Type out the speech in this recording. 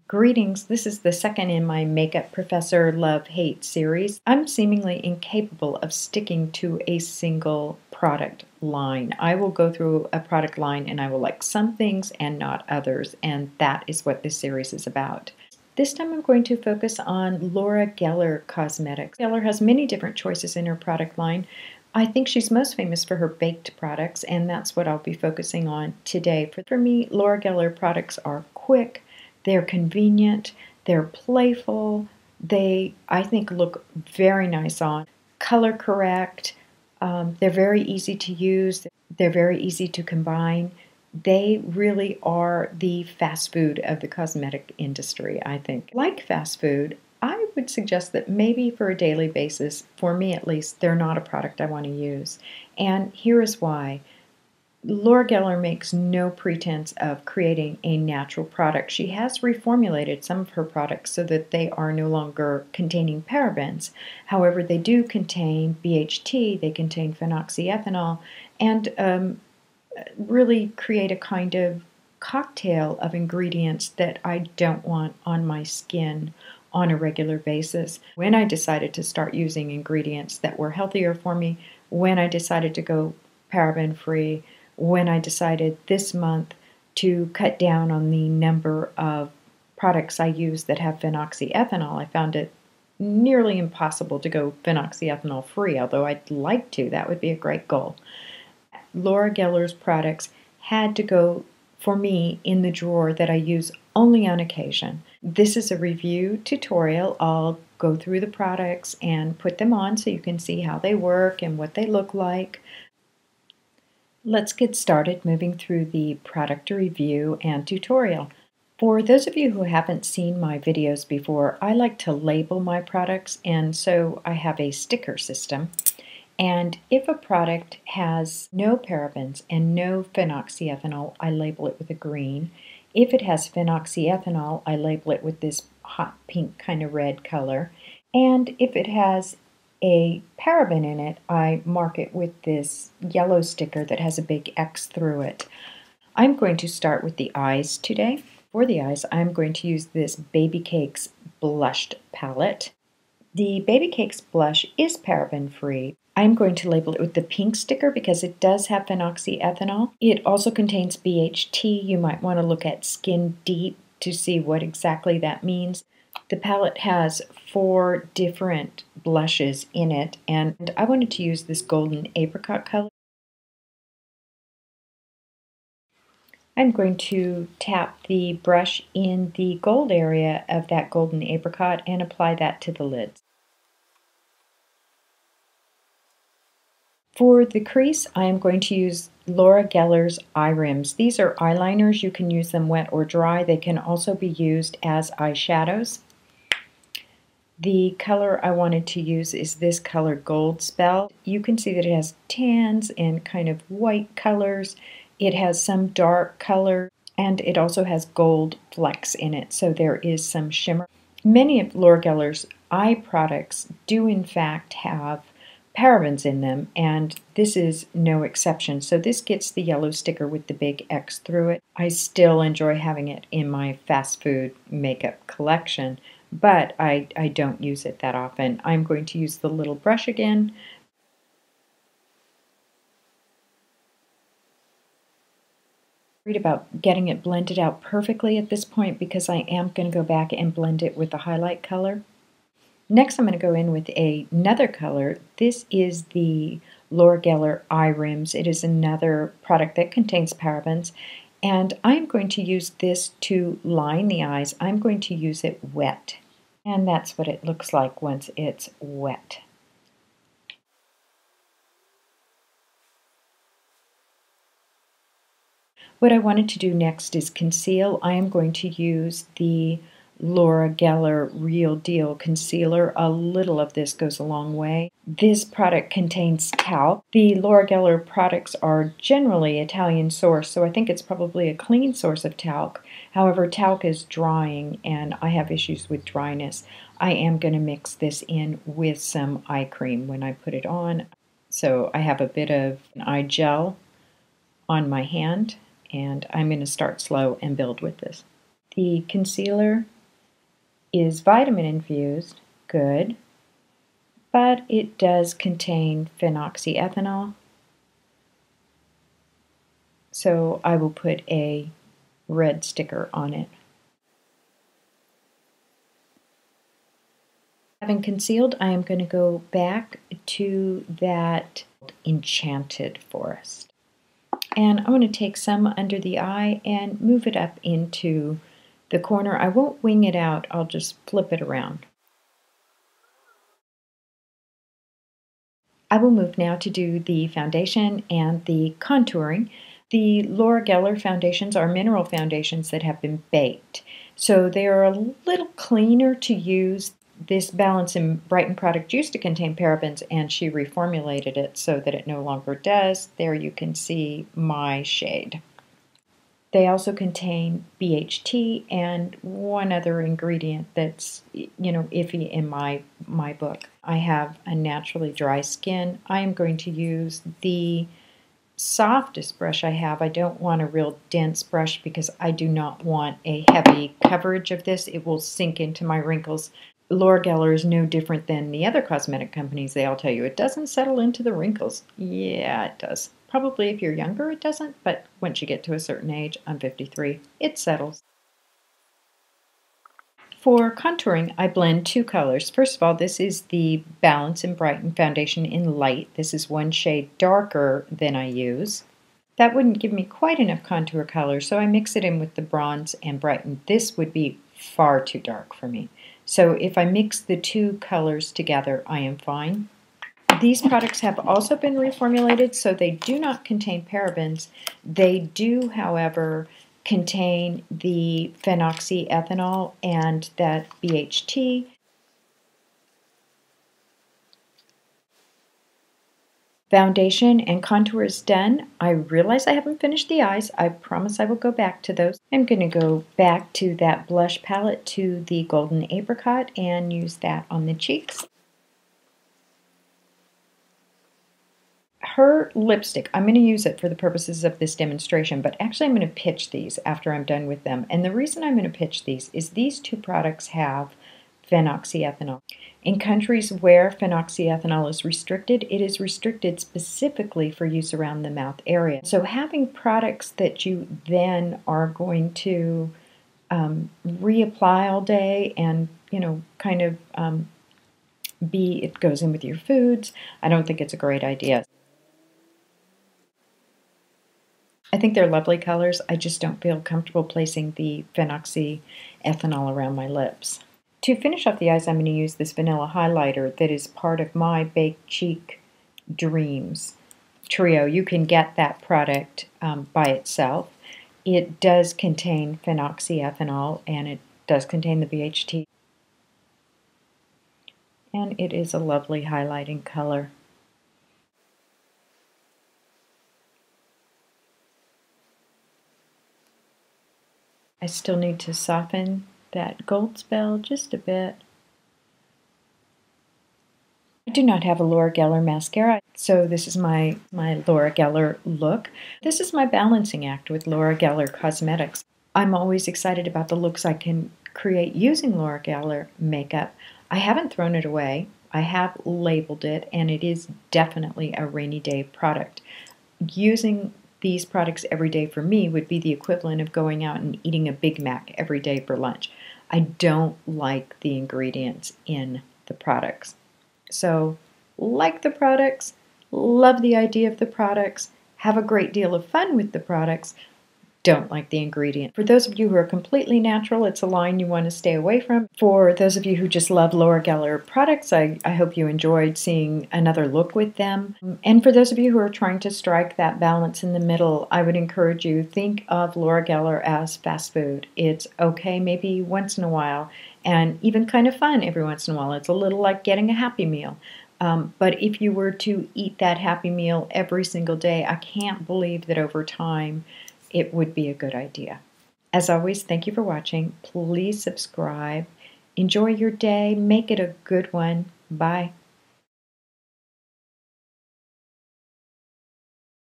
Greetings, this is the second in my Makeup Professor Love-Hate series. I'm seemingly incapable of sticking to a single product line. I will go through a product line and I will like some things and not others, and that is what this series is about. This time I'm going to focus on Laura Geller Cosmetics. Geller has many different choices in her product line. I think she's most famous for her baked products, and that's what I'll be focusing on today. For me, Laura Geller products are quick, they're convenient, they're playful, they, I think, look very nice on. Color correct, they're very easy to use, they're very easy to combine. They really are the fast food of the cosmetic industry, I think. Like fast food, I would suggest that maybe for a daily basis, for me at least, they're not a product I want to use. And here is why. Laura Geller makes no pretense of creating a natural product. She has reformulated some of her products so that they are no longer containing parabens. However, they do contain BHT, they contain phenoxyethanol, and really create a kind of cocktail of ingredients that I don't want on my skin on a regular basis. When I decided to start using ingredients that were healthier for me, when I decided to go paraben-free, when I decided this month to cut down on the number of products I use that have phenoxyethanol, I found it nearly impossible to go phenoxyethanol free, although I'd like to. That would be a great goal. Laura Geller's products had to go, for me, in the drawer that I use only on occasion. This is a review tutorial. I'll go through the products and put them on so you can see how they work and what they look like. Let's get started moving through the product review and tutorial. For those of you who haven't seen my videos before, I like to label my products, and so I have a sticker system. And if a product has no parabens and no phenoxyethanol, I label it with a green. If it has phenoxyethanol, I label it with this hot pink kind of red color. And if it has a paraben in it, I mark it with this yellow sticker that has a big X through it. I'm going to start with the eyes today. For the eyes, I'm going to use this Baby Cakes Blushed palette. The Baby Cakes blush is paraben-free. I'm going to label it with the pink sticker because it does have phenoxyethanol. It also contains BHT. You might want to look at Skin Deep to see what exactly that means. The palette has 4 different blushes in it, and I wanted to use this golden apricot color. I'm going to tap the brush in the gold area of that golden apricot and apply that to the lids. For the crease, I am going to use Laura Geller's EyeRimz. These are eyeliners. You can use them wet or dry. They can also be used as eyeshadows. The color I wanted to use is this color Gold Spell. You can see that it has tans and kind of white colors. It has some dark color, and it also has gold flecks in it, so there is some shimmer. Many of Laura Geller's eye products do in fact have parabens in them, and this is no exception. So this gets the yellow sticker with the big X through it. I still enjoy having it in my fast food makeup collection, but I don't use it that often. I'm going to use the little brush again. Worried about getting it blended out perfectly at this point because I am going to go back and blend it with the highlight color. Next, I'm going to go in with another color. This is the Laura Geller EyeRimz. It is another product that contains parabens, and I'm going to use this to line the eyes. I'm going to use it wet, and that's what it looks like once it's wet. What I wanted to do next is conceal. I am going to use the Laura Geller Real Deal Concealer. A little of this goes a long way. This product contains talc. The Laura Geller products are generally Italian sourced, so I think it's probably a clean source of talc. However, talc is drying, and I have issues with dryness. I am going to mix this in with some eye cream when I put it on. So I have a bit of an eye gel on my hand, and I'm going to start slow and build with this. The concealer is vitamin infused, good, but it does contain phenoxyethanol. So I will put a red sticker on it. Having concealed, I am going to go back to that Enchanted forest. And I'm going to take some under the eye and move it up into the corner. I won't wing it out, I'll just flip it around. I will move now to do the foundation and the contouring. The Laura Geller foundations are mineral foundations that have been baked. So they are a little cleaner to use. This Balance in Brighten product used to contain parabens, and she reformulated it so that it no longer does. There you can see my shade. They also contain BHT and one other ingredient that's, iffy in my book. I have a naturally dry skin. I am going to use the softest brush I have. I don't want a real dense brush because I do not want a heavy coverage of this. It will sink into my wrinkles. Laura Geller is no different than the other cosmetic companies. They all tell you it doesn't settle into the wrinkles. Yeah, it does. Probably if you're younger it doesn't, but once you get to a certain age, I'm 53, it settles. For contouring, I blend two colors. First of all, this is the Balance in Brighten foundation in light. This is one shade darker than I use. That wouldn't give me quite enough contour color, so I mix it in with the Bronze and Brighten. This would be far too dark for me. So if I mix the two colors together, I am fine. These products have also been reformulated, so they do not contain parabens. They do, however, contain the phenoxyethanol and that BHT. Foundation and contour is done. I realize I haven't finished the eyes. I promise I will go back to those. I'm going to go back to that blush palette, to the Golden Apricot, and use that on the cheeks. Her lipstick, I'm going to use it for the purposes of this demonstration, but actually I'm going to pitch these after I'm done with them. And the reason I'm going to pitch these is these two products have phenoxyethanol. In countries where phenoxyethanol is restricted, it is restricted specifically for use around the mouth area. So having products that you then are going to reapply all day and, it goes in with your foods, I don't think it's a great idea. I think they're lovely colors. I just don't feel comfortable placing the phenoxyethanol around my lips. To finish off the eyes, I'm going to use this vanilla highlighter that is part of my Baked Cheek Dreams trio. You can get that product by itself. It does contain phenoxyethanol and it does contain the BHT. And it is a lovely highlighting color. I still need to soften that gold spell just a bit. I do not have a Laura Geller mascara, so this is my Laura Geller look. This is my balancing act with Laura Geller Cosmetics. I'm always excited about the looks I can create using Laura Geller makeup. I haven't thrown it away. I have labeled it, and it is definitely a rainy day product. Using these products every day for me would be the equivalent of going out and eating a Big Mac every day for lunch. I don't like the ingredients in the products. So, like the products, love the idea of the products, have a great deal of fun with the products, don't like the ingredient. For those of you who are completely natural, it's a line you want to stay away from. For those of you who just love Laura Geller products, I hope you enjoyed seeing another look with them. And for those of you who are trying to strike that balance in the middle, I would encourage you, think of Laura Geller as fast food. It's okay maybe once in a while, and even kind of fun every once in a while. It's a little like getting a Happy Meal. But if you were to eat that Happy Meal every single day, I can't believe that over time it would be a good idea. As always, thank you for watching. Please subscribe. Enjoy your day. Make it a good one. Bye.